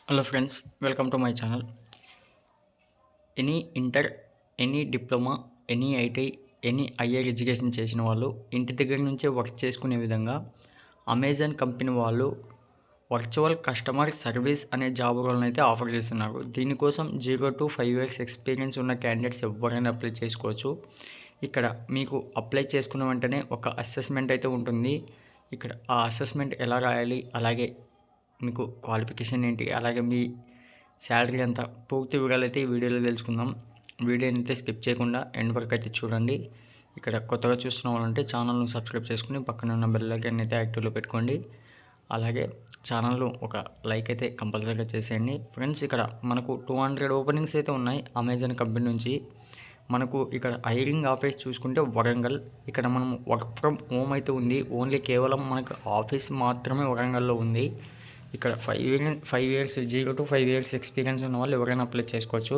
Hello friends, welcome to my channel. Any inter, any diploma, any IT, any higher education చేసిన వాళ్ళు ఇంటి దగ్గర నుంచే వర్క్ చేసుకునే విధంగా అమెజాన్ కంపెనీ వాళ్ళు వర్చువల్ కస్టమర్ సర్వీస్ అనే జాబ్ రోల్ని అయితే ఆఫర్ చేస్తున్నారు. దీనికోసం 0 to 5 years ఎక్స్పీరియన్స్ ఉన్న క్యాండిడేట్స్ ఎవరైనా అప్లై చేసుకోవచ్చు. ఇక్కడ మీకు అప్లై చేసుకున్న వెంటనే ఒక అసెస్మెంట్ అయితే ఉంటుంది. ఇక్కడ ఆ అసెస్మెంట్ ఎలా రాయాలి, అలాగే మీకు క్వాలిఫికేషన్ ఏంటి, అలాగే మీ శాలరీ ఎంత, పూర్తి వివరాలు అయితే ఈ వీడియోలో తెలుసుకుందాం. వీడియోని అయితే స్కిప్ చేయకుండా ఎండ్ వరకు అయితే చూడండి. ఇక్కడ కొత్తగా చూస్తున్న వాళ్ళంటే ఛానల్ను సబ్స్క్రైబ్ చేసుకుని పక్కన ఉన్న బెల్ ఐకాన్ అయితే యాక్టివ్లో పెట్టుకోండి. అలాగే ఛానల్ను ఒక లైక్ అయితే కంపల్సరీగా చేసేయండి. ఫ్రెండ్స్, ఇక్కడ మనకు 200 ఓపెనింగ్స్ అయితే ఉన్నాయి అమెజాన్ కంపెనీ నుంచి. మనకు ఇక్కడ హైరింగ్ ఆఫీస్ చూసుకుంటే వరంగల్. ఇక్కడ మనం వర్క్ ఫ్రమ్ హోమ్ అయితే ఉంది. ఓన్లీ కేవలం మనకు ఆఫీస్ మాత్రమే వరంగల్లో ఉంది. ఇక్కడ 5 years 0 to 5 years ఎక్స్పీరియన్స్ ఉన్న వాళ్ళు ఎవరైనా అప్లై చేసుకోవచ్చు.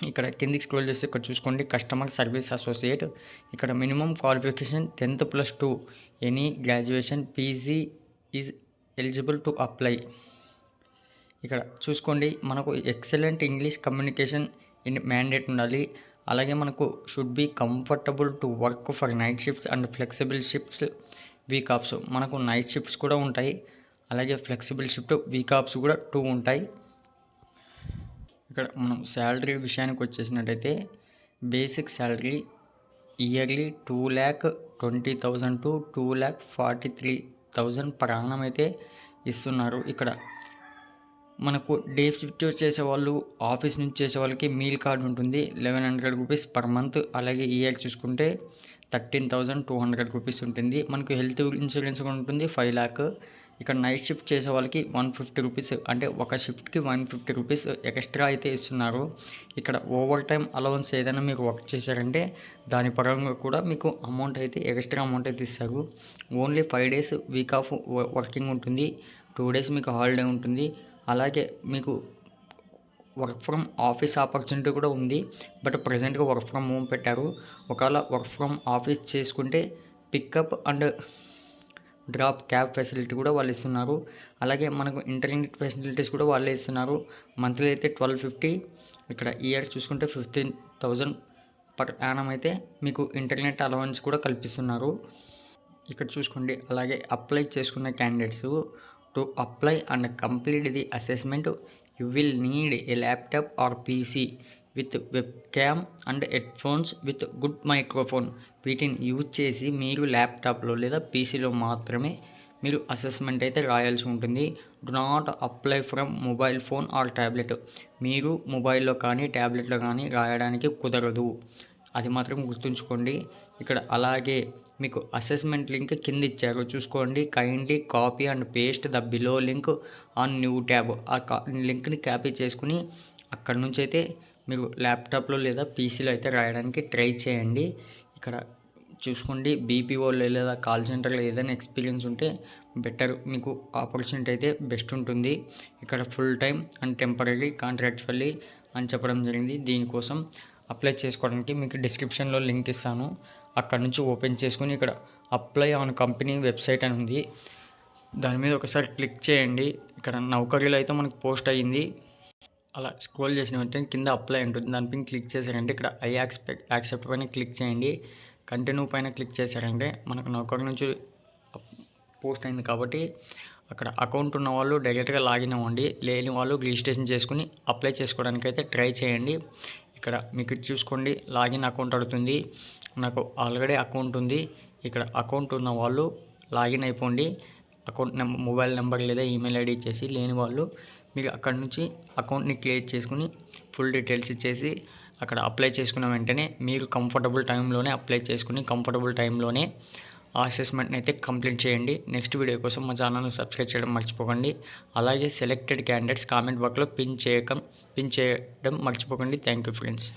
ఇక్కడ కిందికి స్క్రోల్ చేస్తే ఇక్కడ చూసుకోండి, కస్టమర్ సర్వీస్ అసోసియేట్. ఇక్కడ minimum qualification 10th + 2, any graduation, PG is eligible to apply. ఇక్కడ చూసుకోండి, మనకు ఎక్సలెంట్ ఇంగ్లీష్ కమ్యూనికేషన్ మ్యాండేట్ ఉండాలి. అలాగే మనకు should be comfortable to work for night shifts and flexible shifts, week offs. మనకు నైట్ షిఫ్ట్స్ కూడా ఉంటాయి, అలాగే ఫ్లెక్సిబుల్ షిఫ్ట్, వీక్ ఆఫ్స్ కూడా 2 ఉంటాయి. ఇక్కడ మనం శాలరీ విషయానికి వచ్చేసినట్టయితే basic salary yearly 2,20,000 to 2,43,000 per annum అయితే ఇస్తున్నారు. ఇక్కడ మనకు డే షిఫ్ట్ చేసేవాళ్ళు, ఆఫీస్ నుంచి చేసే వాళ్ళకి మీల్ కార్డ్ ఉంటుంది, 1,100 రూపీస్ పర్ మంత్. అలాగే ఇయర్ చూసుకుంటే 13,200 రూపీస్ ఉంటుంది. మనకు హెల్త్ ఇన్సూరెన్స్ కూడా ఉంటుంది, 5 lakh. ఇక్కడ నైట్ షిఫ్ట్ చేసే వాళ్ళకి 150 రూపీస్, అంటే ఒక షిఫ్ట్కి 150 రూపీస్ ఎక్స్ట్రా అయితే ఇస్తున్నారు. ఇక్కడ ఓవర్ టైం అలవెన్స్ ఏదైనా మీకు వర్క్ చేశారంటే దాని పరంగా కూడా మీకు అమౌంట్ అయితే ఎక్స్ట్రా అమౌంట్ అయితే ఇస్తారు. Only 5 days week off working ఉంటుంది, 2 days మీకు హాలిడే ఉంటుంది. అలాగే మీకు వర్క్ ఫ్రమ్ ఆఫీస్ ఆపర్చునిటీ కూడా ఉంది, బట్ ప్రజెంట్గా వర్క్ ఫ్రమ్ హోమ్ పెట్టారు. ఒకవేళ వర్క్ ఫ్రమ్ ఆఫీస్ చేసుకుంటే pickup and drop cab facility కూడా వాళ్ళు ఇస్తున్నారు. అలాగే మనకు ఇంటర్నెట్ ఫెసిలిటీస్ కూడా వాళ్ళే ఇస్తున్నారు. మంత్లీ అయితే 1250. ఇక్కడ ఇయర్ చూసుకుంటే 15,000 per annum అయితే మీకు ఇంటర్నెట్ అలవెన్స్ కూడా కల్పిస్తున్నారు. ఇక్కడ చూసుకోండి, అలాగే అప్లై చేసుకున్న candidates to apply and complete the assessment you will need a laptop or PC with web cam and headphones with good microphone. వీటిని యూజ్ చేసి మీరు ల్యాప్టాప్లో లేదా పీసీలో మాత్రమే మీరు అసెస్మెంట్ అయితే రాయాల్సి ఉంటుంది. Do not apply from mobile phone are tablet. మీరు మొబైల్లో కానీ ట్యాబ్లెట్లో కానీ రాయడానికి కుదరదు, అది మాత్రం గుర్తుంచుకోండి. ఇక్కడ అలాగే మీకు అసెస్మెంట్ లింక్ కింద ఇచ్చారు చూసుకోండి. Kindly copy and paste the below link on new tab. ఆ లింక్ని కాపీ చేసుకుని అక్కడ నుంచి అయితే మీరు ల్యాప్టాప్లో లేదా పీసీలో అయితే రాయడానికి ట్రై చేయండి. ఇక్కడ చూసుకోండి, బీపీఓలో లేదా కాల్ సెంటర్లో ఏదైనా ఎక్స్పీరియన్స్ ఉంటే బెటర్, మీకు ఆపర్చునిటీ అయితే బెస్ట్ ఉంటుంది. ఇక్కడ ఫుల్ టైం అండ్ టెంపరీ కాంట్రాక్చువల్లీ అని చెప్పడం జరిగింది. దీనికోసం అప్లై చేసుకోవడానికి మీకు డిస్క్రిప్షన్లో లింక్ ఇస్తాను, అక్కడ నుంచి ఓపెన్ చేసుకుని ఇక్కడ అప్లై ఆన్ కంపెనీ వెబ్సైట్ అని ఉంది, దాని మీద ఒకసారి క్లిక్ చేయండి. ఇక్కడ నౌకరీలో అయితే మనకు పోస్ట్ అయ్యింది. అలా స్క్రోల్ చేసిన వెంటనే కింద అప్లై ఉంటుంది, దానిపైన క్లిక్ చేశారంటే ఇక్కడ యాక్సెప్ట్ పైన క్లిక్ చేయండి. కంటిన్యూ పైన క్లిక్ చేశారంటే మనకు నౌకరీ నుంచి పోస్ట్ అయింది కాబట్టి అక్కడ అకౌంట్ ఉన్న వాళ్ళు డైరెక్ట్గా లాగిన్ అవ్వండి, లేని వాళ్ళు రిజిస్ట్రేషన్ చేసుకుని అప్లై చేసుకోవడానికి అయితే ట్రై చేయండి. ఇక్కడ మీకు చూసుకోండి, లాగిన్ అకౌంట్ అడుగుతుంది. నాకు ఆల్రెడీ అకౌంట్ ఉంది. ఇక్కడ అకౌంట్ ఉన్న వాళ్ళు లాగిన్ అయిపోండి. అకౌంట్ మొబైల్ నెంబర్ లేదా ఈమెయిల్ ఐడి ఇచ్చేసి, లేని వాళ్ళు మీరు అక్కడ నుంచి అకౌంట్ని క్రియేట్ చేసుకుని ఫుల్ డీటెయిల్స్ ఇచ్చేసి అక్కడ అప్లై చేసుకున్న వెంటనే మీరు కంఫర్టబుల్ టైంలోనే అప్లై చేసుకుని కంఫర్టబుల్ టైంలోనే ఆ అసెస్మెంట్ని అయితే కంప్లీట్ చేయండి. నెక్స్ట్ వీడియో కోసం మా ఛానల్ని సబ్స్క్రైబ్ చేయడం మర్చిపోకండి. అలాగే సెలెక్టెడ్ క్యాండిడేట్స్ కామెంట్ బాక్స్లో పిన్ చేయడం మర్చిపోకండి. Thank you friends.